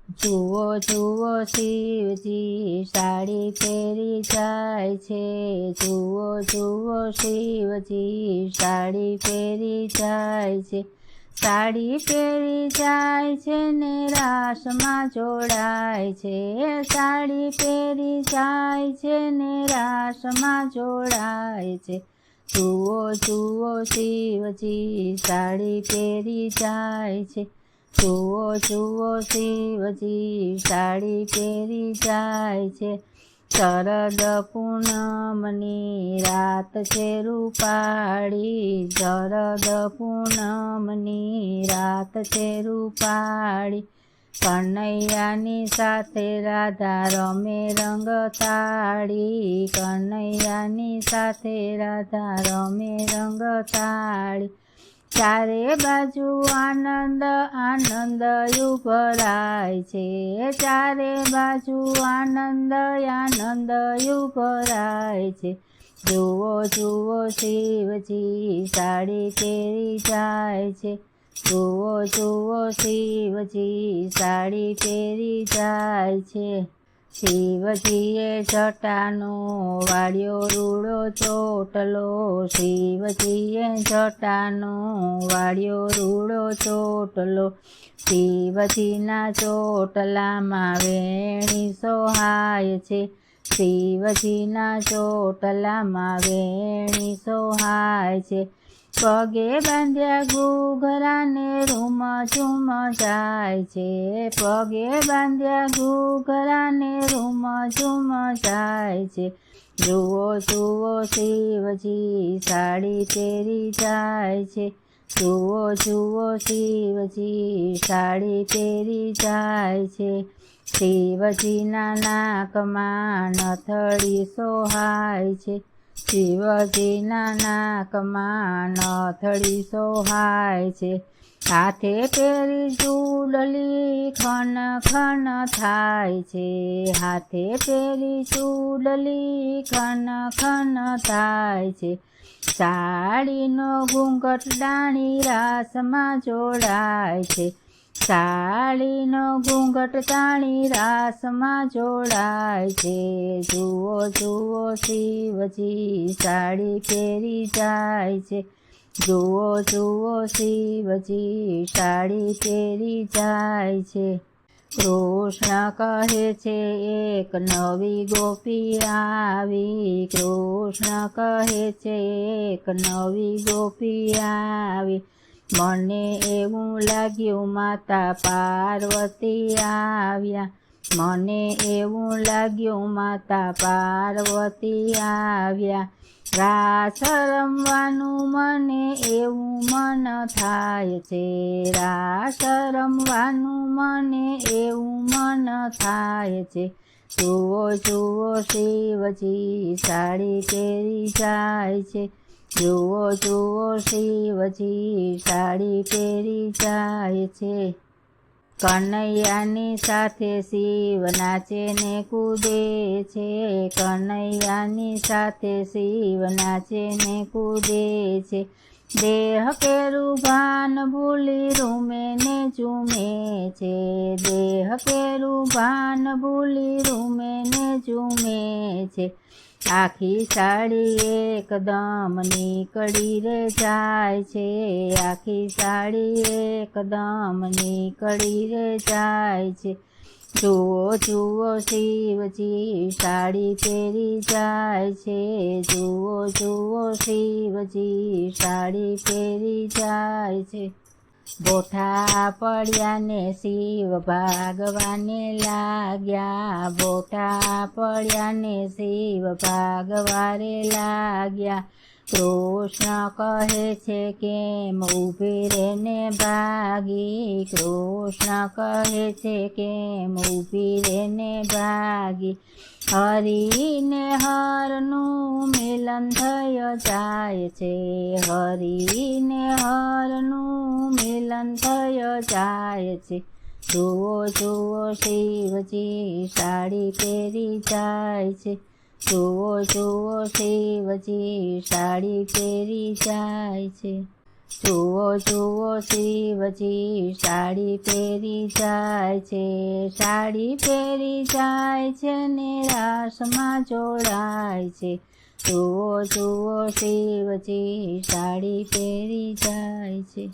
જુઓ જુઓ શિવજી સાડી પહેરી જાય છે, જુઓ જુઓ શિવજી સાડી પહેરી જાય છે, સાડી પહેરી જાય છે ને રાસમાં જોડાય છે, સાડી પહેરી જાય છે ને રાસમાં જોડાય છે, જુઓ જુઓ શિવજી સાડી પહેરી જાય છે, જુઓ જુઓ શિવજી સાડી પહેરી જાય છે, શરદ પૂનમની રાત છે રૂપાળી, શરદ પૂનમની રાત છે રૂપાળી, કનૈયાની સાથે રાધા રમે રંગ તાળી, કનૈયાની સાથે રાધા રમે રંગ તાળી, ચારે બાજુ આનંદ આનંદ ઉભરાય છે, ચારે બાજુ આનંદ આનંદ ઉભરાય છે, જુઓ જુઓ શિવજી સાડી પહેરી જાય છે, જુઓ જુઓ શિવજી સાડી પહેરી જાય છે, શિવજીએ જટાનો વાળ્યો રૂડો ચોટલો, શિવજીએ જટાનો વાળ્યો રૂડો ચોટલો, શિવજીના ચોટલામાં વેણી સોહાય છે, શિવજીના ચોટલામાં વેણી સોહાય છે, પગે બાંધ્યા ઘૂઘરાને રૂમ ઝૂમ જાય છે, પગે બાંધ્યા ઘૂઘરાને રૂમ ઝૂમ જાય છે, જુઓ જુઓ શિવજી સાડી પહેરી જાય છે, જુઓ જુઓ શિવજી સાડી પહેરી જાય છે, શિવજીના નાકમાં નથડી સોહાય છે, શિવજીના નાકમાં નથડી સોહાય છે, હાથે પહેરી ચૂડલી ખન ખન થાય છે, હાથે પહેરી ચૂડલી ખન ખન થાય છે, સાડીનો ઘૂંઘટ ડાણી રાસમાં જોડાય છે, સાડીનો ઘૂંઘટ તાણી રાસમાં જોડાય છે, જુઓ જુઓ શિવજી સાડી પહેરી જાય છે, જુઓ જુઓ શિવજી સાડી પહેરી જાય છે, કૃષ્ણ કહે છે એક નવી ગોપી આવી, કૃષ્ણ કહે છે એક નવી ગોપી આવી, મને એવું લાગ્યું માતા પાર્વતી આવ્યા, મને એવું લાગ્યું માતા પાર્વતી આવ્યા, રાસ રમવાનું મને એવું મન થાય છે, રાસ રમવાનું મને એવું મન થાય છે, જુઓ જુઓ શિવજી સાડી પહેરી જાય છે, જુઓ જુઓ શિવજી સાડી પહેરી જાય છે, કનૈયાની સાથે શિવ નાચે ને કૂદે છે, કનૈયાની સાથે શિવ નાચે ને કૂદે છે, દેહ કેરું ભાન ભૂલી રૂમે ને ઝૂમે છે, દેહ કેરું ભાન ભૂલી રૂમે ને ઝૂમે છે, આખી સાડી એકદમ નીકળી રે જાય છે, આખી સાડી એકદમ નીકળી રે જાય છે, જુઓ જુઓ શિવજી સાડી પહેરી જાય છે, જુઓ જુઓ શિવજી સાડી પહેરી જાય છે, બોઠા પડ્યા ને શિવ ભાગવાને લાગ્યા, બોઠા પડ્યા ને શિવ ભાગવારે લાગ્યા, કૃષ્ણ કહે છે કેમ ઊભી રેને ભાગી, કૃષ્ણ કહે છે કેમ ઊભી રેને ભાગી, હરિને હરનું મિલન થય જાય છે, હરિને હરનું મિલન થય જાય છે, જુઓ જુઓ શિવજી સાડી પહેરી જાય છે, જુઓ જુઓ શિવજી સાડી પહેરી જાય છે। જુઓ જુઓ શિવજી સાડી પહેરી જાય છે, સાડી પહેરી જાય છે ને રાસમાં જોડાય છે. જુઓ જુઓ શિવજી સાડી પહેરી જાય છે.